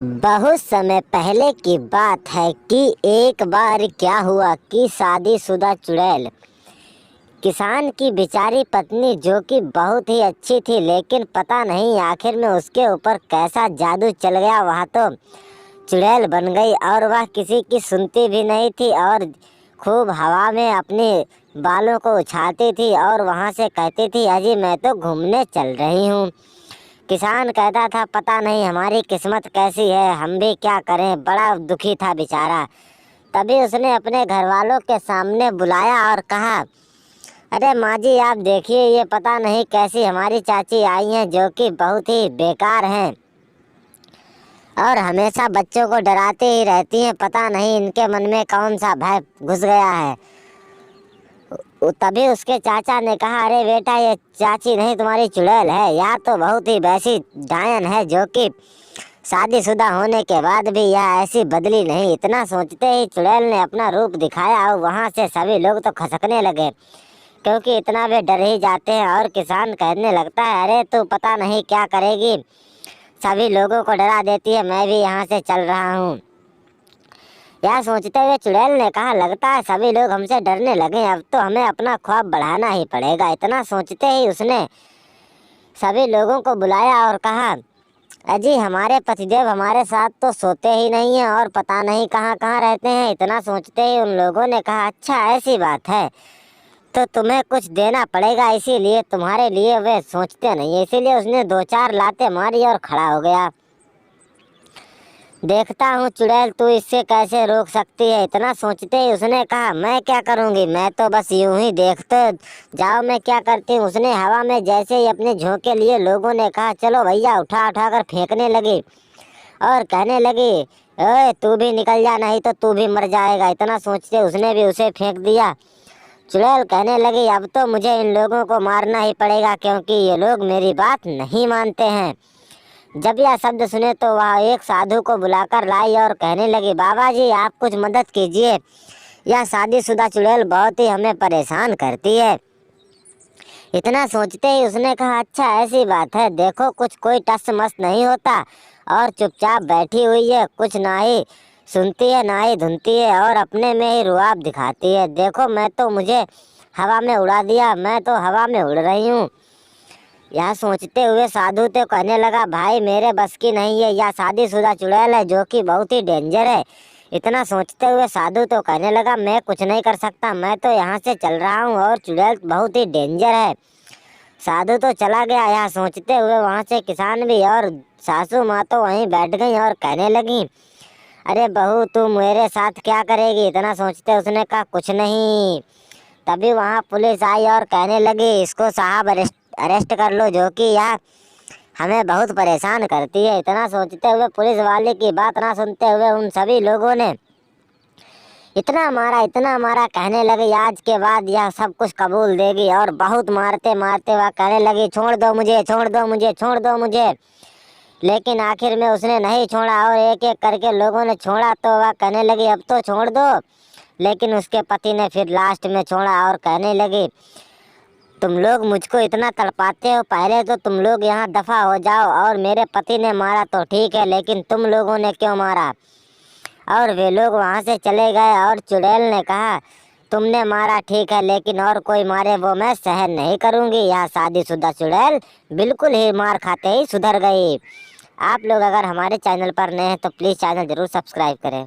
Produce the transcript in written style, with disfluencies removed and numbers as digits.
बहुत समय पहले की बात है कि एक बार क्या हुआ कि शादीशुदा चुड़ैल किसान की बेचारी पत्नी जो कि बहुत ही अच्छी थी, लेकिन पता नहीं आखिर में उसके ऊपर कैसा जादू चल गया। वह तो चुड़ैल बन गई और वह किसी की सुनती भी नहीं थी और खूब हवा में अपने बालों को उछालती थी और वहाँ से कहती थी, अजी मैं तो घूमने चल रही हूँ। किसान कहता था, पता नहीं हमारी किस्मत कैसी है, हम भी क्या करें। बड़ा दुखी था बेचारा। तभी उसने अपने घर वालों के सामने बुलाया और कहा, अरे माँ जी आप देखिए, ये पता नहीं कैसी हमारी चाची आई हैं जो कि बहुत ही बेकार हैं और हमेशा बच्चों को डराती ही रहती हैं। पता नहीं इनके मन में कौन सा भय घुस गया है। तभी उसके चाचा ने कहा, अरे बेटा ये चाची नहीं तुम्हारी चुड़ैल है यार, तो बहुत ही वैसी डायन है जो कि शादीशुदा होने के बाद भी यह ऐसी बदली नहीं। इतना सोचते ही चुड़ैल ने अपना रूप दिखाया और वहाँ से सभी लोग तो खसकने लगे, क्योंकि इतना वे डर ही जाते हैं। और किसान कहने लगता है, अरे तू पता नहीं क्या करेगी, सभी लोगों को डरा देती है, मैं भी यहाँ से चल रहा हूँ। यह सोचते हुए चुड़ैल ने कहा, लगता है सभी लोग हमसे डरने लगे, अब तो हमें अपना ख्वाब बढ़ाना ही पड़ेगा। इतना सोचते ही उसने सभी लोगों को बुलाया और कहा, अजी हमारे पतिदेव हमारे साथ तो सोते ही नहीं हैं और पता नहीं कहाँ कहाँ रहते हैं। इतना सोचते ही उन लोगों ने कहा, अच्छा ऐसी बात है तो तुम्हें कुछ देना पड़ेगा, इसीलिए तुम्हारे लिए वे सोचते नहीं है। इसीलिए उसने दो चार लातें मारी और खड़ा हो गया। देखता हूँ चुड़ैल तू इससे कैसे रोक सकती है। इतना सोचते ही उसने कहा, मैं क्या करूँगी, मैं तो बस यूं ही देखते जाओ मैं क्या करती हूँ। उसने हवा में जैसे ही अपने झोंके लिए, लोगों ने कहा, चलो भैया, उठा उठा कर फेंकने लगी और कहने लगी, ओए तू भी निकल जा, नहीं तो तू भी मर जाएगा। इतना सोचते उसने भी उसे फेंक दिया। चुड़ैल कहने लगी, अब तो मुझे इन लोगों को मारना ही पड़ेगा, क्योंकि ये लोग मेरी बात नहीं मानते हैं। जब यह शब्द सुने तो वह एक साधु को बुलाकर लाई और कहने लगी, बाबा जी आप कुछ मदद कीजिए, यह शादीशुदा चुड़ैल बहुत ही हमें परेशान करती है। इतना सोचते ही उसने कहा, अच्छा ऐसी बात है, देखो कुछ कोई टस मस नहीं होता और चुपचाप बैठी हुई है, कुछ ना ही सुनती है ना ही धुनती है और अपने में ही रुआब दिखाती है। देखो मैं तो, मुझे हवा में उड़ा दिया, मैं तो हवा में उड़ रही हूँ। यह सोचते हुए साधु तो कहने लगा, भाई मेरे बस की नहीं है, यह शादीशुदा चुड़ैल है जो कि बहुत ही डेंजर है। इतना सोचते हुए साधु तो कहने लगा, मैं कुछ नहीं कर सकता, मैं तो यहाँ से चल रहा हूँ और चुड़ैल बहुत ही डेंजर है। साधु तो चला गया। यह सोचते हुए वहाँ से किसान भी और सासू माँ तो वहीं बैठ गई और कहने लगी, अरे बहू तू मेरे साथ क्या करेगी। इतना सोचते उसने कहा, कुछ नहीं। तभी वहाँ पुलिस आई और कहने लगी, इसको साहब अरेस्ट अरेस्ट कर लो, जो कि यह हमें बहुत परेशान करती है। इतना सोचते हुए पुलिस वाले की बात ना सुनते हुए उन सभी लोगों ने इतना मारा, कहने लगे आज के बाद यह सब कुछ कबूल देगी। और बहुत मारते मारते वह कहने लगी, छोड़ दो मुझे, छोड़ दो मुझे, छोड़ दो मुझे। लेकिन आखिर में उसने नहीं छोड़ा और एक एक करके लोगों ने छोड़ा तो वह कहने लगी, अब तो छोड़ दो। लेकिन उसके पति ने फिर लास्ट में छोड़ा और कहने लगी, तुम लोग मुझको इतना तड़पाते हो, पहले तो तुम लोग यहाँ दफा हो जाओ। और मेरे पति ने मारा तो ठीक है, लेकिन तुम लोगों ने क्यों मारा। और वे लोग वहाँ से चले गए और चुड़ैल ने कहा, तुमने मारा ठीक है, लेकिन और कोई मारे वो मैं सहन नहीं करूँगी। यह शादीशुदा चुड़ैल बिल्कुल ही मार खाते ही सुधर गई। आप लोग अगर हमारे चैनल पर नए हैं तो प्लीज़ चैनल ज़रूर सब्सक्राइब करें।